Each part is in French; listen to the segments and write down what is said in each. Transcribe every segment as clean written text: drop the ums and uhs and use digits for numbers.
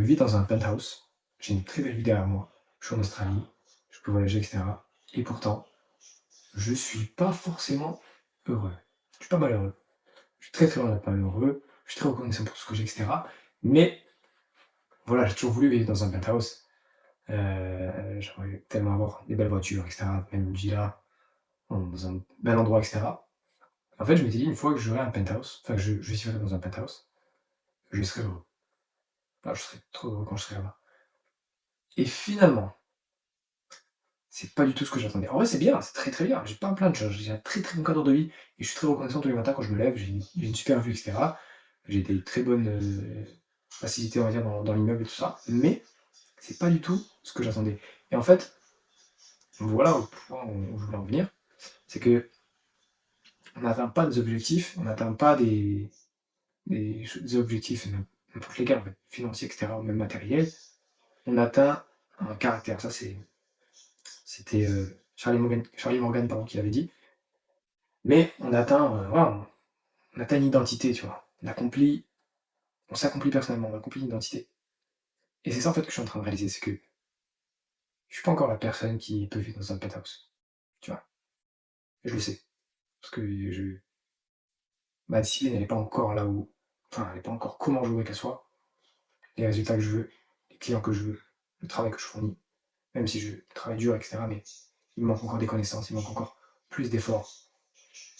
vis dans un penthouse, j'ai une très belle vue derrière moi, je suis en Australie, je peux voyager et cetera et pourtant, je suis pas forcément heureux. Je suis pas malheureux. Je suis très, très loin d'être malheureux, je suis très reconnaissant pour tout ce que j'ai et cetera mais voilà, j'ai toujours voulu vivre dans un penthouse. J'aimerais tellement avoir des belles voitures et cetera, même une villa, dans un bel endroit et cetera. En fait, je m'étais dit une fois que j'aurai un penthouse, enfin que je vivrai dans un penthouse, je serai heureux. Enfin, je serai trop heureux quand je serai là-bas. Et finalement, c'est pas du tout ce que j'attendais. En vrai, c'est bien, c'est très, très bien. J'ai pas plein de choses. J'ai un très, très bon cadre de vie et je suis très reconnaissant tous les matins quand je me lève. J'ai une super vue, et cetera. J'ai des très bonnes, facilités, on va dire, dans l'immeuble et tout ça. Mais c'est pas du tout ce que j'attendais. Et en fait, voilà au point où je voulais en venir, c'est qu'on n'atteint pas des objectifs, on n'atteint pas des objectifs n'importe lesquels, en fait, financiers, et cetera, ou même matériels. On atteint un caractère. Ça, c'était Charlie Morgan pardon, qui l'avait dit. Mais on atteint, voilà, on atteint une identité, tu vois. On s'accomplit personnellement, on accomplit une identité. Et c'est ça en fait que je suis en train de réaliser, c'est que je suis pas encore la personne qui peut vivre dans un penthouse, tu vois? Et je le sais, parce que ma discipline, elle est pas encore là où enfin, elle est pas encore comment je voudrais qu'elle soit, les résultats que je veux, les clients que je veux, le travail que je fournis, même si je travaille dur et cetera, mais il me manque encore des connaissances, il me manque encore plus d'efforts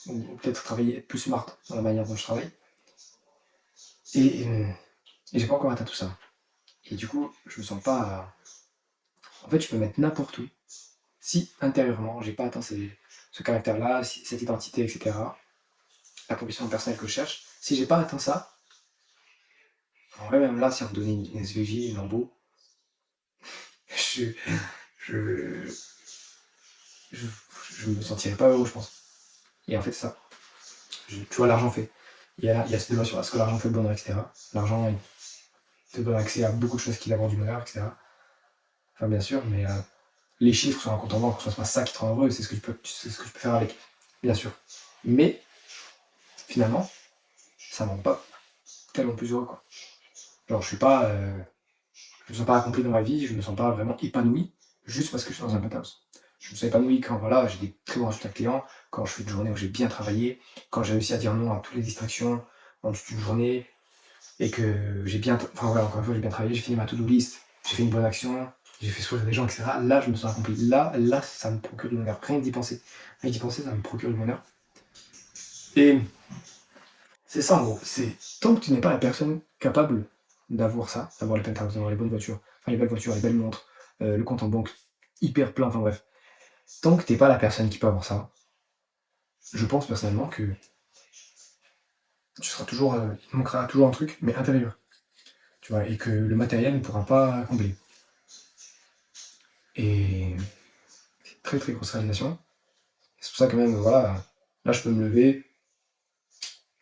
ou peut-être travailler, être plus smart dans la manière dont je travaille et hem et j'ai pas encore atteint tout ça. Et du coup, je me sens pas en fait, je peux me mettre n'importe où. Si intérieurement, j'ai pas atteint ce caractère-là, cette identité, et cetera, l'accomplissement personnel que je cherche, si j'ai pas atteint ça, en vrai, même là, si on me donnait une SVJ, une embauche, je, je, je, je me sentirais pas heureux, je pense. Et en fait, c'est ça. Tu vois, l'argent fait. Il y a ce débat sur est-ce que l'argent fait le bonheur, etc. L'argent, il te donne accès à beaucoup de choses qui l'avant du bonheur, etc. Enfin, bien sûr, mais les chiffres sur un compte en banque, ce n'est pas ça qui te rend heureux, c'est ce que tu peux faire avec, bien sûr. Mais finalement, ça ne rend pas tellement plus heureux, quoi. Genre, je me sens pas accompli dans ma vie, je me sens pas vraiment épanoui, juste parce que je suis dans un penthouse. Je me sens épanoui quand voilà, j'ai des très bons résultats clients, quand je fais une journée où j'ai bien travaillé, quand j'ai réussi à dire non à toutes les distractions dans toute une journée, et que j'ai bien, enfin voilà, encore une fois, j'ai bien travaillé, j'ai fini ma to-do list, j'ai fait une bonne action, j'ai fait sourire des gens, etc. Là, je me sens accompli. Là, ça me procure du bonheur. Rien que d'y penser. Rien que d'y penser, ça me procure du bonheur. Et c'est ça en gros. C'est tant que tu n'es pas la personne capable d'avoir ça, d'avoir les penthouses, d'avoir les bonnes voitures, enfin les belles voitures, les belles montres, le compte en banque hyper plein, enfin bref. Tant que t'es pas la personne qui peut avoir ça, je pense personnellement que tu seras toujours, il te manquera toujours un truc, mais intérieur. Tu vois, et que le matériel ne pourra pas combler. Et c'est très très grosse réalisation. C'est pour ça que même, voilà, là je peux me lever.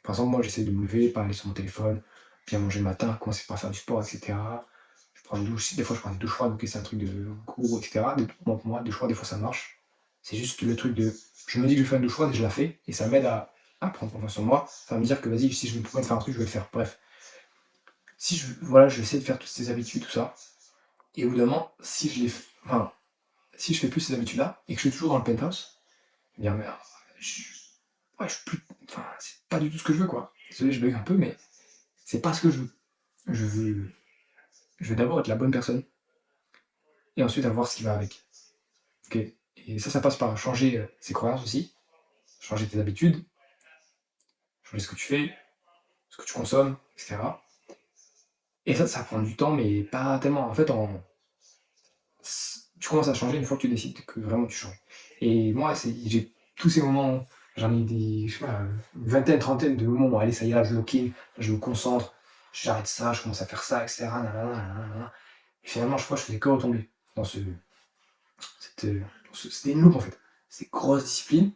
Par exemple, moi j'essaie de me lever, pas aller sur mon téléphone, bien manger le matin, commencer par faire du sport, etc. Je prends une douche, des fois je prends une douche froide, ok c'est un truc de gros, etc. Pour moi, douche froide, des fois ça marche. C'est juste le truc de, je me dis que je vais faire une douche froide et je la fais, et ça m'aide à prendre confiance en moi, ça va me dire que vas-y, si je me promets de faire un truc, je vais le faire. Bref, si je, voilà, je essaie de faire toutes ces habitudes, tout ça, et au bout d'un moment, enfin, si je fais plus ces habitudes-là, et que je suis toujours dans le penthouse, eh bien, merde, je, ouais, je suis plus, enfin, c'est pas du tout ce que je veux, quoi. Désolé, je bug un peu, mais c'est pas ce que je veux. Je veux, je veux d'abord être la bonne personne, et ensuite avoir ce qui va avec. Ok. Et ça passe par changer ses croyances aussi, changer tes habitudes, changer ce que tu fais, ce que tu consommes, etc. Et ça prend du temps, mais pas tellement. En fait, tu commences à changer une fois que tu décides que vraiment tu changes. Et moi, j'ai tous ces moments, j'en ai des, je sais pas, une vingtaine, trentaine de moments où, allez, ça y est, là, je lock in, je me concentre, j'arrête ça, je commence à faire ça, etc. Nanana, nanana. Et finalement, je crois que je faisais que retomber dans c'était une loupe en fait. C'est grosse discipline.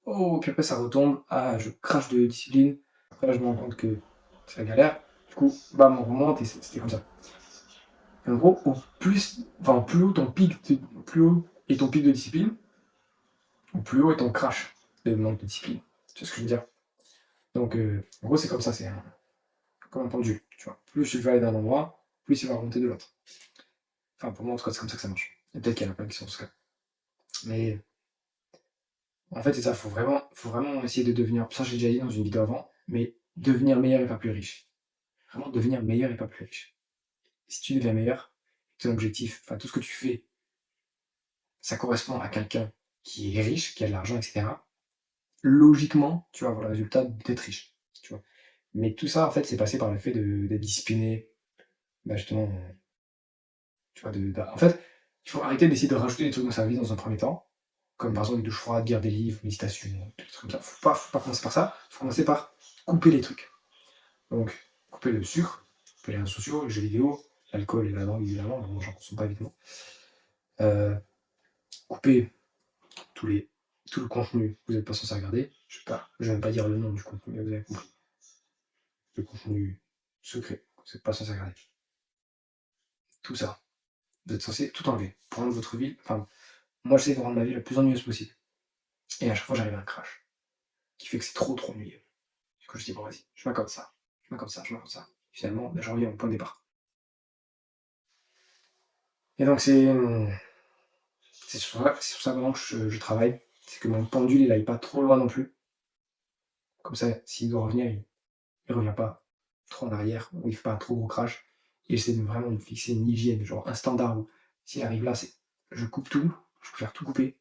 Oh, puis après ça retombe. Ah, je crache de discipline. Après là, je me rends compte que c'est la galère. Du coup, bam, on remonte et c'était comme ça. Et en gros, plus haut plus haut est ton pic de discipline, ou plus haut est ton crash de manque de discipline. Tu vois ce que je veux dire? Donc, en gros, c'est comme ça, comme un pendule. Tu vois. Plus tu vas aller d'un endroit, plus il y aura la volonté de l'autre. Enfin, pour moi, en tout cas, c'est comme ça que ça marche. Et peut-être qu'il y en a plein qui sont ce cas. Mais en fait, c'est ça, faut vraiment essayer de devenir, ça j'ai déjà dit dans une vidéo avant, mais devenir meilleur et pas plus riche. Vraiment devenir meilleur et pas plus riche. Si tu deviens meilleur, ton objectif, enfin tout ce que tu fais, ça correspond à quelqu'un qui est riche, qui a de l'argent, etc. Logiquement, tu vas avoir le résultat d'être riche, tu vois. Mais tout ça, en fait, c'est passé par le fait d'être discipliné, bah justement, tu vois, en fait, il faut arrêter d'essayer de rajouter des trucs dans sa vie dans un premier temps, comme par exemple une douche froide, lire des livres, méditation, des trucs comme ça. Faut pas commencer par ça, faut commencer par couper les trucs. Donc, couper le sucre, couper les réseaux sociaux, les jeux vidéo, l'alcool et la drogue, évidemment, bon, j'en consomme pas évidemment. Euh, couper tous les, tout le contenu que vous n'êtes pas censé regarder. Je sais pas, je vais même pas dire le nom du contenu, mais vous avez compris. Le contenu secret que vous n'êtes pas censé regarder. Tout ça. Vous êtes censé tout enlever pour rendre votre vie. Enfin, moi j'essaie de rendre ma vie la plus ennuyeuse possible. Et à chaque fois j'arrive à un crash qui fait que c'est trop ennuyeux. Du coup je dis bon vas-y, je m'accorde ça, je m'accorde ça, je m'accorde ça. Finalement, ben, je reviens au point de départ. Et donc c'est sur ça vraiment que je travaille. C'est que mon pendule il aille pas trop loin non plus. Comme ça, s'il doit revenir, il revient pas trop en arrière, ou il fait pas un trop gros crash. Et j'essaie de vraiment me fixer une hygiène, genre un standard où s'il arrive là, c'est je coupe tout, je préfère tout couper,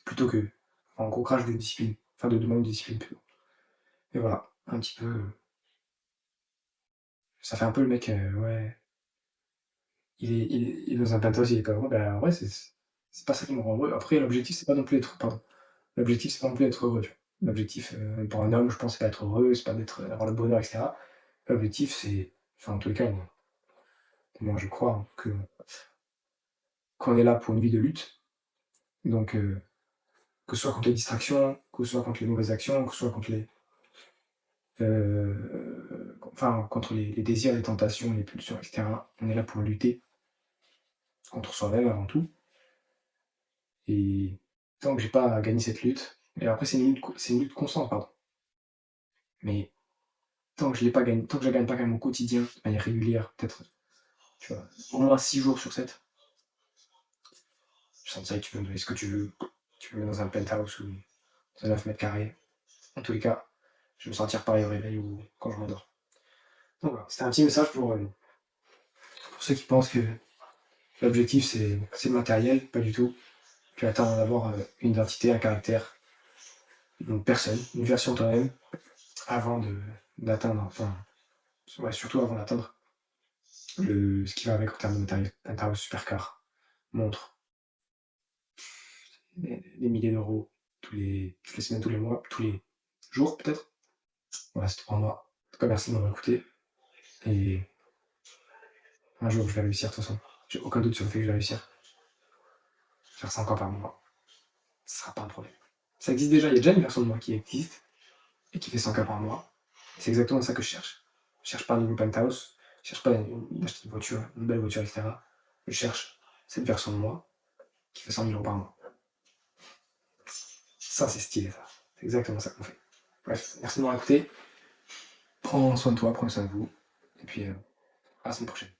plutôt que en gros crash de discipline, enfin de manque de discipline plutôt. Et voilà, un petit peu. Ça fait un peu le mec, ouais, il est dans un penthouse, il est pas heureux, ben ouais, c'est pas ça qui me rend heureux. Après, l'objectif, c'est pas non plus être, pardon, l'objectif, c'est pas non plus être heureux, tu vois. L'objectif, pour un homme, je pense, c'est pas être heureux, c'est pas d'avoir le bonheur, etc. L'objectif, c'est, enfin, en tous les cas, moi je crois hein, qu'on est là pour une vie de lutte. Donc, que ce soit contre les distractions, que ce soit contre les mauvaises actions, que ce soit contre enfin, contre les désirs, les tentations, les pulsions, etc. On est là pour lutter contre soi-même avant tout. Et tant que j'ai pas gagné cette lutte, et après c'est une lutte constante, pardon. Mais tant que je l'ai pas gagné, tant que je la gagne pas quand même au quotidien, de manière régulière, peut-être, tu vois, au moins 6 jours sur 7, je sens ça, tu peux me donner ce que tu veux. Tu peux me mettre dans un penthouse ou dans un 9 mètres carrés. En tous les cas, je vais me sentir pareil au réveil ou quand je m'endors. Donc voilà, c'était un petit message pour ceux qui pensent que l'objectif c'est le matériel, pas du tout. Tu attends d'avoir une identité, un caractère, une personne, une version de toi-même, avant d'atteindre, enfin, ouais, surtout avant d'atteindre ce qui va avec en termes de matériel. Intérieur supercar, montre, des milliers d'euros, toutes les semaines, tous les mois, tous les jours peut-être. Voilà, c'est tout pour moi. En tout cas, merci de m'avoir écouté. Et un jour, je vais réussir, de toute façon. J'ai aucun doute sur le fait que je vais réussir. Faire 5 ans par mois, ce sera pas un problème. Ça existe déjà, il y a déjà une version de moi qui existe et qui fait 100 k par mois. Et c'est exactement ça que je cherche. Je cherche pas un nouveau penthouse, je cherche pas d'acheter une voiture, une belle voiture, etc. Je cherche cette version de moi qui fait 100 000 euros par mois. Ça, c'est stylé, ça. C'est exactement ça qu'on fait. Bref, merci de m'avoir écouté. Prends soin de toi, prends soin de vous. Et puis, à la semaine prochaine.